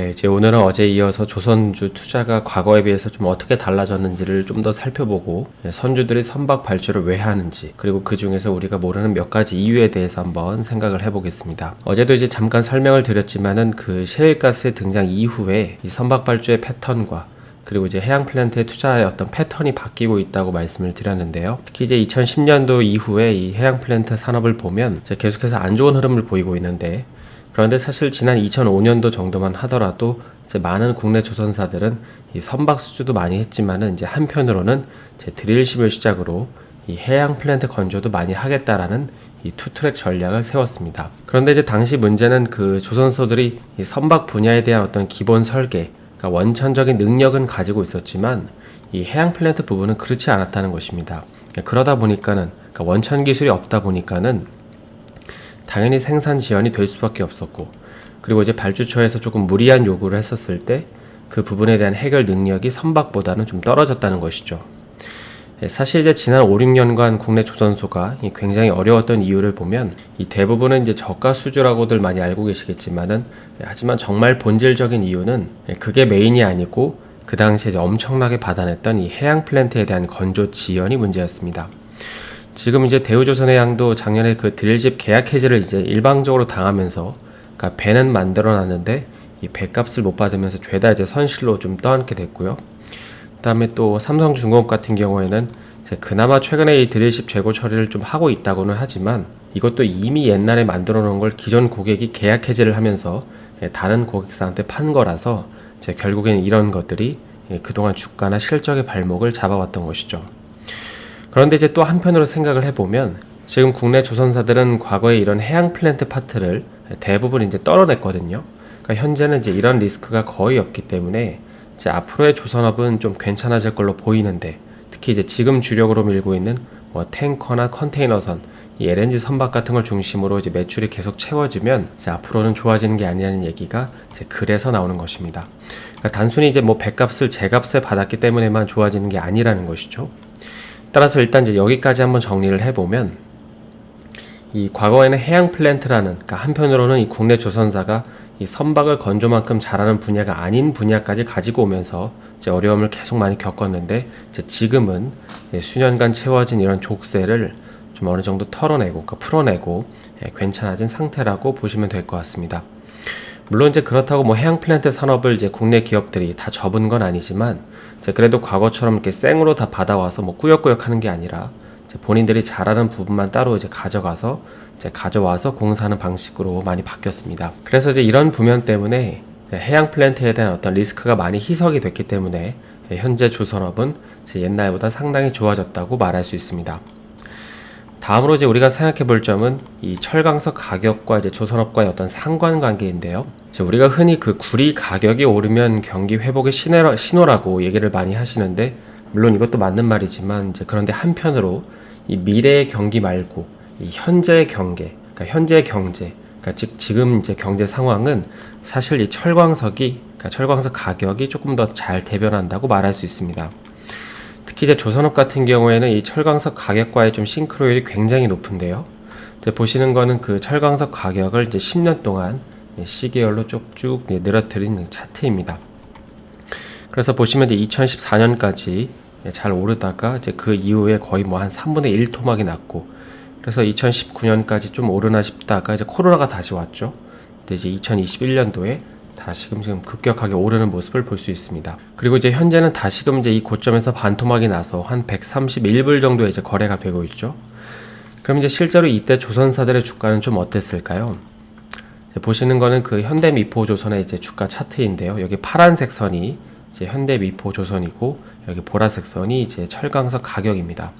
네, 이제 오늘은 어제 이어서 조선주 투자가 과거에 비해서 좀 어떻게 달라졌는지를 좀 더 살펴보고 선주들이 선박 발주를 왜 하는지 그리고 그 중에서 우리가 모르는 몇 가지 이유에 대해서 한번 생각을 해보겠습니다. 어제도 이제 잠깐 설명을 드렸지만은 그 셰일가스의 등장 이후에 이 선박 발주의 패턴과 그리고 이제 해양 플랜트의 투자의 어떤 패턴이 바뀌고 있다고 말씀을 드렸는데요. 특히 이제 2010년도 이후에 이 해양 플랜트 산업을 보면 이제 계속해서 안 좋은 흐름을 보이고 있는데 그런데 사실 지난 2005년도 정도만 하더라도 이제 많은 국내 조선사들은 이 선박 수주도 많이 했지만은 이제 한편으로는 이제 드릴십을 시작으로 이 해양 플랜트 건조도 많이 하겠다라는 이 투트랙 전략을 세웠습니다. 그런데 이제 당시 문제는 그 조선소들이 이 선박 분야에 대한 어떤 기본 설계, 그러니까 원천적인 능력은 가지고 있었지만 이 해양 플랜트 부분은 그렇지 않았다는 것입니다. 그러다 보니까는 그러니까 원천 기술이 없다 보니까는 당연히 생산 지연이 될 수밖에 없었고 그리고 이제 발주처에서 조금 무리한 요구를 했었을 때 그 부분에 대한 해결 능력이 선박보다는 좀 떨어졌다는 것이죠. 사실 이제 지난 5, 6년간 국내 조선소가 굉장히 어려웠던 이유를 보면 이 대부분은 이제 저가 수주라고들 많이 알고 계시겠지만은 하지만 정말 본질적인 이유는 그게 메인이 아니고 그 당시에 이제 엄청나게 받아냈던 이 해양 플랜트에 대한 건조 지연이 문제였습니다. 지금 이제 대우조선해양도 작년에 그 드릴십 계약 해지를 이제 일방적으로 당하면서 그러니까 배는 만들어 놨는데 이 배값을 못 받으면서 죄다 이제 선실로 좀 떠안게 됐고요. 그다음에 또 삼성중공업 같은 경우에는 이제 그나마 최근에 이 드릴십 재고 처리를 좀 하고 있다고는 하지만 이것도 이미 옛날에 만들어 놓은 걸 기존 고객이 계약 해지를 하면서 다른 고객사한테 판 거라서 이제 결국엔 이런 것들이 그동안 주가나 실적의 발목을 잡아왔던 것이죠. 그런데 이제 또 한편으로 생각을 해보면 지금 국내 조선사들은 과거에 이런 해양 플랜트 파트를 대부분 이제 떨어냈거든요. 그러니까 현재는 이제 이런 리스크가 거의 없기 때문에 이제 앞으로의 조선업은 좀 괜찮아질 걸로 보이는데 특히 이제 지금 주력으로 밀고 있는 뭐 탱커나 컨테이너선, 이 LNG 선박 같은 걸 중심으로 이제 매출이 계속 채워지면 이제 앞으로는 좋아지는 게 아니라는 얘기가 이제 그래서 나오는 것입니다. 그러니까 단순히 이제 뭐 배값을 제값에 받았기 때문에만 좋아지는 게 아니라는 것이죠. 따라서 일단 이제 여기까지 한번 정리를 해보면 이 과거에는 해양 플랜트라는 그러니까 한편으로는 이 국내 조선사가 이 선박을 건조만큼 잘하는 분야가 아닌 분야까지 가지고 오면서 이제 어려움을 계속 많이 겪었는데 이제 지금은 수년간 채워진 이런 족쇄를 좀 어느 정도 털어내고 그러니까 풀어내고 괜찮아진 상태라고 보시면 될 것 같습니다. 물론 이제 그렇다고 뭐 해양 플랜트 산업을 이제 국내 기업들이 다 접은 건 아니지만 이제 그래도 과거처럼 이렇게 생으로 다 받아와서 뭐 꾸역꾸역 하는 게 아니라 이제 본인들이 잘하는 부분만 따로 이제 가져와서 공사하는 방식으로 많이 바뀌었습니다. 그래서 이제 이런 부면 때문에 해양 플랜트에 대한 어떤 리스크가 많이 희석이 됐기 때문에 현재 조선업은 이제 옛날보다 상당히 좋아졌다고 말할 수 있습니다. 다음으로 이제 우리가 생각해 볼 점은 이 철강석 가격과 이제 조선업과의 어떤 상관관계인데요. 이제 우리가 흔히 그 구리 가격이 오르면 경기 회복의 신호라고 얘기를 많이 하시는데 물론 이것도 맞는 말이지만 이제 그런데 한편으로 이 미래의 경기 말고 이 현재의 경계, 그러니까 현재의 경제, 그러니까 즉 지금 이제 경제 상황은 사실 이 그러니까 철광석 가격이 조금 더 잘 대변한다고 말할 수 있습니다. 특히 이제 조선업 같은 경우에는 이 철광석 가격과의 좀 싱크로율이 굉장히 높은데요. 이제 보시는 거는 그 철광석 가격을 이제 10년 동안 시계열로 쭉쭉 늘어뜨린 차트입니다. 그래서 보시면 이제 2014년까지 잘 오르다가 이제 그 이후에 거의 뭐 한 3분의 1 토막이 났고, 그래서 2019년까지 좀 오르나 싶다가 이제 코로나가 다시 왔죠. 근데 이제 2021년도에 다시금 급격하게 오르는 모습을 볼 수 있습니다. 그리고 이제 현재는 다시금 이제 이 고점에서 반토막이 나서 한 131불 정도에 이제 거래가 되고 있죠. 그럼 이제 실제로 이때 조선사들의 주가는 좀 어땠을까요? 보시는 거는 그 현대미포조선의 이제 주가 차트인데요. 여기 파란색 선이 이제 현대미포조선이고 여기 보라색 선이 이제 철강석 가격입니다.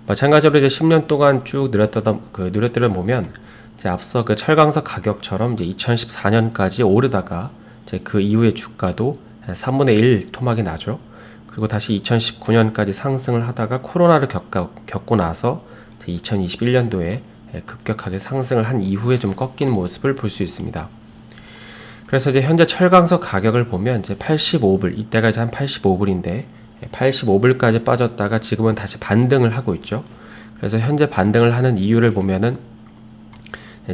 마찬가지로 이제 10년 동안 쭉 누렸더라 보면 이제 앞서 그 철강석 가격처럼 이제 2014년까지 오르다가 이제 그 이후의 주가도 3분의 1 토막이 나죠. 그리고 다시 2019년까지 상승을 하다가 코로나를 겪고 나서 이제 2021년도에 급격하게 상승을 한 이후에 좀 꺾인 모습을 볼 수 있습니다. 그래서 이제 현재 철강석 가격을 보면 이제 85불, 이때가 이제 한 85불인데 85불까지 빠졌다가 지금은 다시 반등을 하고 있죠. 그래서 현재 반등을 하는 이유를 보면은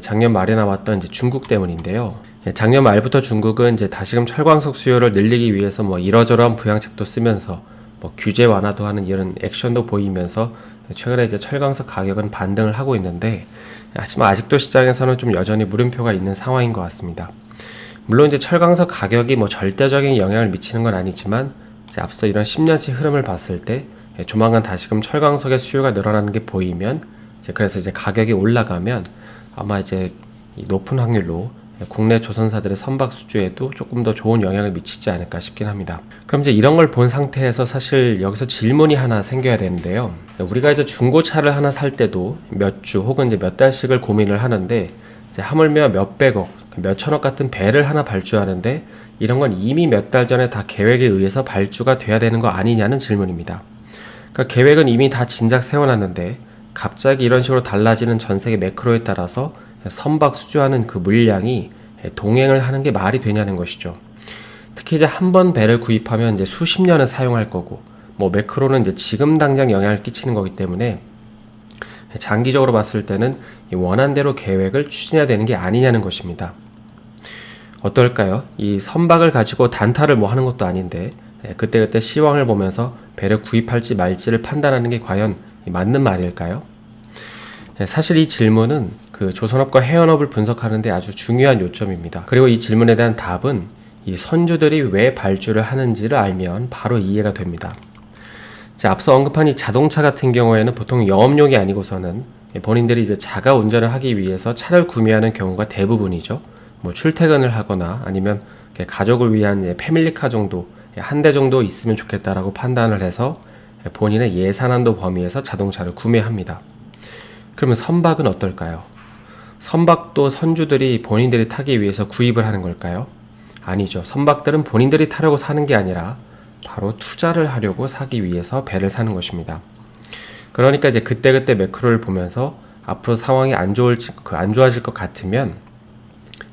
작년 말에 나왔던 이제 중국 때문인데요. 작년 말부터 중국은 이제 다시금 철광석 수요를 늘리기 위해서 뭐 이러저러한 부양책도 쓰면서 뭐 규제 완화도 하는 이런 액션도 보이면서 최근에 이제 철광석 가격은 반등을 하고 있는데, 하지만 아직도 시장에서는 좀 여전히 물음표가 있는 상황인 것 같습니다. 물론 이제 철광석 가격이 뭐 절대적인 영향을 미치는 건 아니지만, 이제 앞서 이런 10년치 흐름을 봤을 때 조만간 다시금 철광석의 수요가 늘어나는 게 보이면, 그래서 이제 가격이 올라가면 아마 이제 높은 확률로 국내 조선사들의 선박 수주에도 조금 더 좋은 영향을 미치지 않을까 싶긴 합니다. 그럼 이제 이런 걸 본 상태에서 사실 여기서 질문이 하나 생겨야 되는데요. 우리가 이제 중고차를 하나 살 때도 몇 주 혹은 이제 몇 달씩을 고민을 하는데, 이제 하물며 몇백억, 몇천억 같은 배를 하나 발주하는데 이런 건 이미 몇 달 전에 다 계획에 의해서 발주가 돼야 되는 거 아니냐는 질문입니다. 그러니까 계획은 이미 다 진작 세워놨는데 갑자기 이런 식으로 달라지는 전 세계 매크로에 따라서 선박 수주하는 그 물량이 동행을 하는 게 말이 되냐는 것이죠. 특히 이제 한 번 배를 구입하면 이제 수십 년을 사용할 거고, 뭐 매크로는 이제 지금 당장 영향을 끼치는 거기 때문에 장기적으로 봤을 때는 원한대로 계획을 추진해야 되는 게 아니냐는 것입니다. 어떨까요? 이 선박을 가지고 단타를 뭐 하는 것도 아닌데 그때그때 시황을 보면서 배를 구입할지 말지를 판단하는 게 과연 맞는 말일까요? 사실 이 질문은 그 조선업과 해운업을 분석하는 데 아주 중요한 요점입니다. 그리고 이 질문에 대한 답은 이 선주들이 왜 발주를 하는지를 알면 바로 이해가 됩니다. 앞서 언급한 이 자동차 같은 경우에는 보통 영업용이 아니고서는 본인들이 이제 자가 운전을 하기 위해서 차를 구매하는 경우가 대부분이죠. 뭐 출퇴근을 하거나 아니면 가족을 위한 패밀리카 정도, 한 대 정도 있으면 좋겠다라고 판단을 해서 본인의 예산한도 범위에서 자동차를 구매합니다. 그러면 선박은 어떨까요? 선박도 선주들이 본인들이 타기 위해서 구입을 하는 걸까요? 아니죠. 선박들은 본인들이 타려고 사는 게 아니라 바로 투자를 하려고 사기 위해서 배를 사는 것입니다. 그러니까 이제 그때그때 매크로를 보면서 앞으로 상황이 안 좋아질 것 같으면,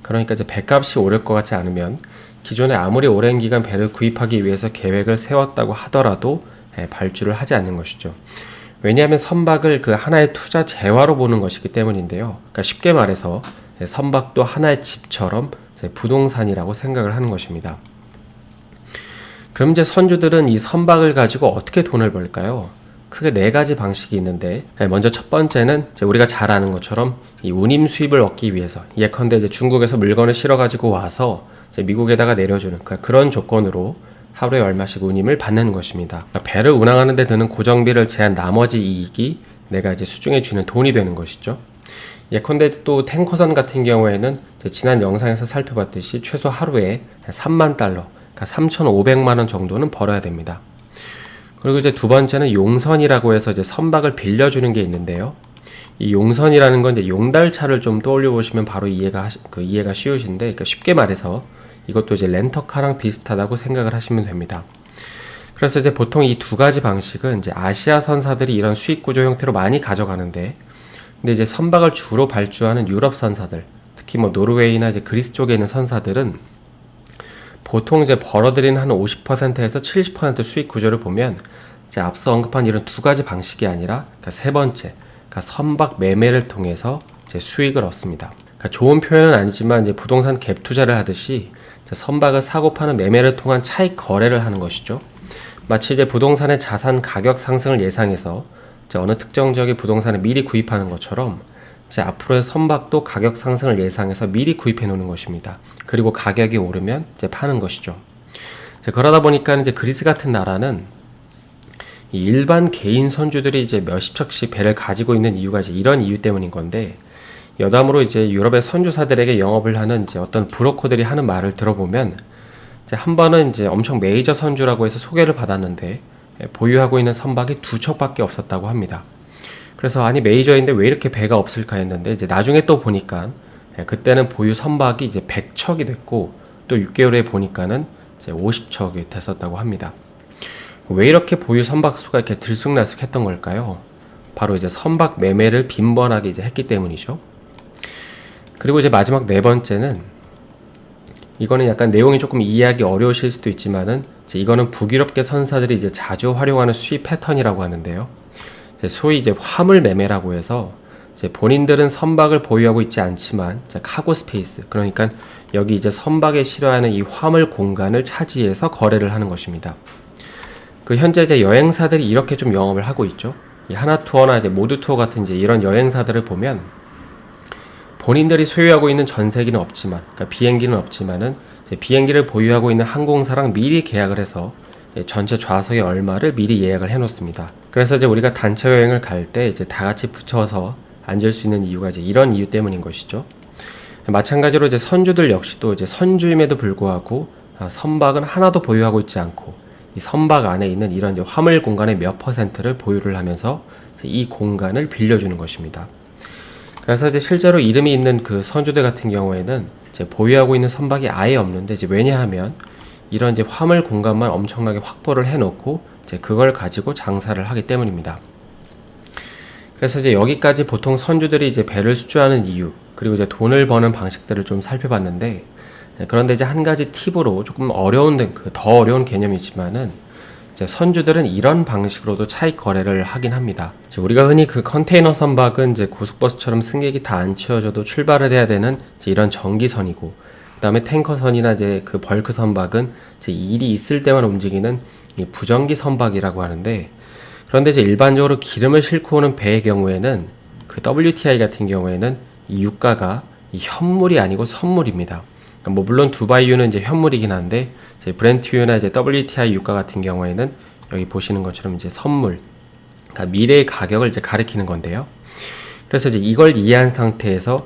그러니까 이제 배값이 오를 것 같지 않으면 기존에 아무리 오랜 기간 배를 구입하기 위해서 계획을 세웠다고 하더라도 발주를 하지 않는 것이죠. 왜냐하면 선박을 그 하나의 투자 재화로 보는 것이기 때문인데요. 그러니까 쉽게 말해서 선박도 하나의 집처럼 부동산이라고 생각을 하는 것입니다. 그럼 이제 선주들은 이 선박을 가지고 어떻게 돈을 벌까요? 크게 네 가지 방식이 있는데, 먼저 첫 번째는 이제 우리가 잘 아는 것처럼 이 운임 수입을 얻기 위해서, 예컨대 이제 중국에서 물건을 실어 가지고 와서 이제 미국에다가 내려주는 그런 조건으로 하루에 얼마씩 운임을 받는 것입니다. 그러니까 배를 운항하는 데 드는 고정비를 제한 나머지 이익이 내가 이제 수중에 쥐는 돈이 되는 것이죠. 예컨대 또 탱커선 같은 경우에는 지난 영상에서 살펴봤듯이 최소 하루에 3만 달러, 그러니까 3,500만 원 정도는 벌어야 됩니다. 그리고 이제 두 번째는 용선이라고 해서 이제 선박을 빌려주는 게 있는데요. 이 용선이라는 건 이제 용달차를 좀 떠올려 보시면 바로 이해가 쉬우신데, 그러니까 쉽게 말해서 이것도 이제 렌터카랑 비슷하다고 생각을 하시면 됩니다. 그래서 이제 보통 이 두 가지 방식은 이제 아시아 선사들이 이런 수익 구조 형태로 많이 가져가는데, 근데 이제 선박을 주로 발주하는 유럽 선사들, 특히 뭐 노르웨이나 이제 그리스 쪽에 있는 선사들은 보통 이제 벌어들이는 한 50%에서 70% 수익 구조를 보면 이제 앞서 언급한 이런 두 가지 방식이 아니라 세 번째, 선박 매매를 통해서 이제 수익을 얻습니다. 좋은 표현은 아니지만 이제 부동산 갭 투자를 하듯이 선박을 사고 파는 매매를 통한 차익 거래를 하는 것이죠. 마치 이제 부동산의 자산 가격 상승을 예상해서 이제 어느 특정 지역의 부동산을 미리 구입하는 것처럼 이제 앞으로의 선박도 가격 상승을 예상해서 미리 구입해 놓는 것입니다. 그리고 가격이 오르면 이제 파는 것이죠. 그러다 보니까 이제 그리스 같은 나라는 이 일반 개인 선주들이 이제 몇십 척씩 배를 가지고 있는 이유가 이제 이런 이유 때문인 건데, 여담으로 이제 유럽의 선주사들에게 영업을 하는 이제 어떤 브로커들이 하는 말을 들어보면, 이제 한 번은 이제 엄청 메이저 선주라고 해서 소개를 받았는데 보유하고 있는 선박이 2척밖에 없었다고 합니다. 그래서 아니 메이저인데 왜 이렇게 배가 없을까 했는데, 이제 나중에 또 보니까 그때는 보유 선박이 이제 100척이 됐고 또 6개월 후에 보니까는 이제 50척이 됐었다고 합니다. 왜 이렇게 보유 선박 수가 이렇게 들쑥날쑥했던 걸까요? 바로 이제 선박 매매를 빈번하게 이제 했기 때문이죠. 그리고 이제 마지막 네 번째는, 이거는 약간 내용이 조금 이해하기 어려우실 수도 있지만은 이거는 북유럽계 선사들이 이제 자주 활용하는 수입 패턴이라고 하는데요. 소위 이제 화물 매매라고 해서 이제 본인들은 선박을 보유하고 있지 않지만 이제 카고 스페이스, 그러니까 여기 이제 선박에 실어하는 이 화물 공간을 차지해서 거래를 하는 것입니다. 그 현재 이제 여행사들이 이렇게 좀 영업을 하고 있죠. 이 하나투어나 이제 모두투어 같은 이제 이런 여행사들을 보면 본인들이 소유하고 있는 전세기는 없지만, 그러니까 비행기는 없지만은 이제 비행기를 보유하고 있는 항공사랑 미리 계약을 해서 전체 좌석의 얼마를 미리 예약을 해 놓습니다. 그래서 이제 우리가 단체 여행을 갈 때 이제 다 같이 붙여서 앉을 수 있는 이유가 이제 이런 이유 때문인 것이죠. 마찬가지로 이제 선주들 역시도 이제 선주임에도 불구하고 선박은 하나도 보유하고 있지 않고 이 선박 안에 있는 이런 이제 화물 공간의 몇 퍼센트를 보유를 하면서 이 공간을 빌려주는 것입니다. 그래서 이제 실제로 이름이 있는 그 선주들 같은 경우에는 이제 보유하고 있는 선박이 아예 없는데, 이제 왜냐하면 이런 이제 화물 공간만 엄청나게 확보를 해놓고 이제 그걸 가지고 장사를 하기 때문입니다. 그래서 이제 여기까지 보통 선주들이 이제 배를 수주하는 이유, 그리고 이제 돈을 버는 방식들을 좀 살펴봤는데, 그런데 이제 한 가지 팁으로 조금 더 어려운 개념이지만은 이제 선주들은 이런 방식으로도 차익 거래를 하긴 합니다. 우리가 흔히 그 컨테이너 선박은 이제 고속버스처럼 승객이 다 안 채워져도 출발을 해야 되는 이제 이런 정기선이고, 그 다음에 탱커선이나 이제 그 벌크 선박은 이제 일이 있을 때만 움직이는 이 부정기 선박이라고 하는데, 그런데 이제 일반적으로 기름을 싣고 오는 배의 경우에는 그 WTI 같은 경우에는 이 유가가 이 현물이 아니고 선물입니다. 그러니까 뭐 물론 두바이유는 이제 현물이긴 한데, 이제 브렌트유나 이제 WTI 유가 같은 경우에는 여기 보시는 것처럼 이제 선물, 그러니까 미래의 가격을 이제 가리키는 건데요. 그래서 이제 이걸 이해한 상태에서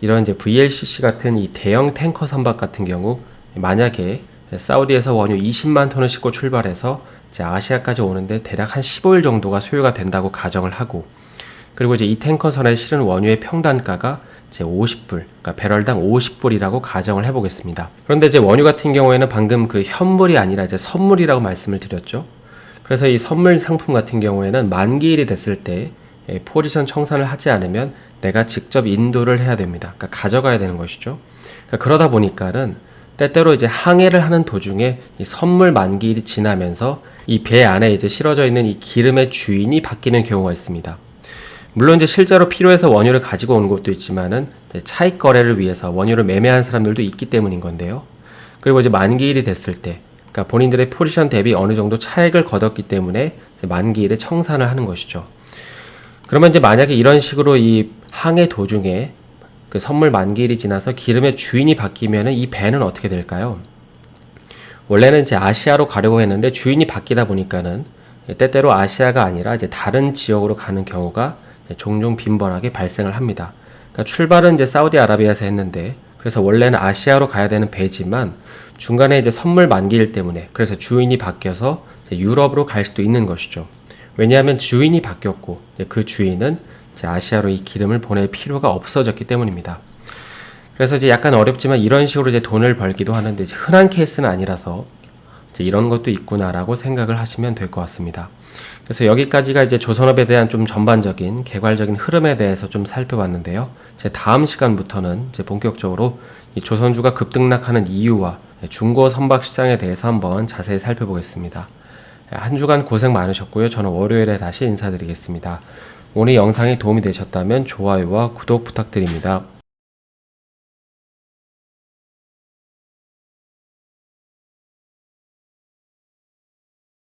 이런 이제 VLCC 같은 이 대형 탱커 선박 같은 경우, 만약에 사우디에서 원유 20만 톤을 싣고 출발해서 이제 아시아까지 오는데 대략 한 15일 정도가 소요가 된다고 가정을 하고, 그리고 이제 이 탱커선에 실은 원유의 평단가가 이제 50불, 그러니까 배럴당 50불이라고 가정을 해보겠습니다. 그런데 이제 원유 같은 경우에는 방금 그 현물이 아니라 이제 선물이라고 말씀을 드렸죠. 그래서 이 선물 상품 같은 경우에는 만기일이 됐을 때 포지션 청산을 하지 않으면 내가 직접 인도를 해야 됩니다. 그러니까 가져가야 되는 것이죠. 그러니까 그러다 보니까는 때때로 이제 항해를 하는 도중에 이 선물 만기일이 지나면서 이 배 안에 이제 실어져 있는 이 기름의 주인이 바뀌는 경우가 있습니다. 물론 이제 실제로 필요해서 원유를 가지고 온 곳도 있지만은 차익 거래를 위해서 원유를 매매한 사람들도 있기 때문인 건데요. 그리고 이제 만기일이 됐을 때, 그러니까 본인들의 포지션 대비 어느 정도 차익을 거뒀기 때문에 이제 만기일에 청산을 하는 것이죠. 그러면 이제 만약에 이런 식으로 이 항해 도중에 그 선물 만기일이 지나서 기름의 주인이 바뀌면은 이 배는 어떻게 될까요? 원래는 이제 아시아로 가려고 했는데 주인이 바뀌다 보니까는 때때로 아시아가 아니라 이제 다른 지역으로 가는 경우가 종종 빈번하게 발생을 합니다. 그러니까 출발은 이제 사우디아라비아에서 했는데, 그래서 원래는 아시아로 가야 되는 배지만 중간에 이제 선물 만기일 때문에 그래서 주인이 바뀌어서 이제 유럽으로 갈 수도 있는 것이죠. 왜냐하면 주인이 바뀌었고 그 주인은 이제 아시아로 이 기름을 보낼 필요가 없어졌기 때문입니다. 그래서 이제 약간 어렵지만 이런 식으로 이제 돈을 벌기도 하는데 이제 흔한 케이스는 아니라서 이제 이런 것도 있구나라고 생각을 하시면 될 것 같습니다. 그래서 여기까지가 이제 조선업에 대한 좀 전반적인 개괄적인 흐름에 대해서 좀 살펴봤는데요. 제 다음 시간부터는 이제 본격적으로 이 조선주가 급등락하는 이유와 중고 선박 시장에 대해서 한번 자세히 살펴보겠습니다. 한 주간 고생 많으셨고요. 저는 월요일에 다시 인사드리겠습니다. 오늘 영상이 도움이 되셨다면 좋아요와 구독 부탁드립니다.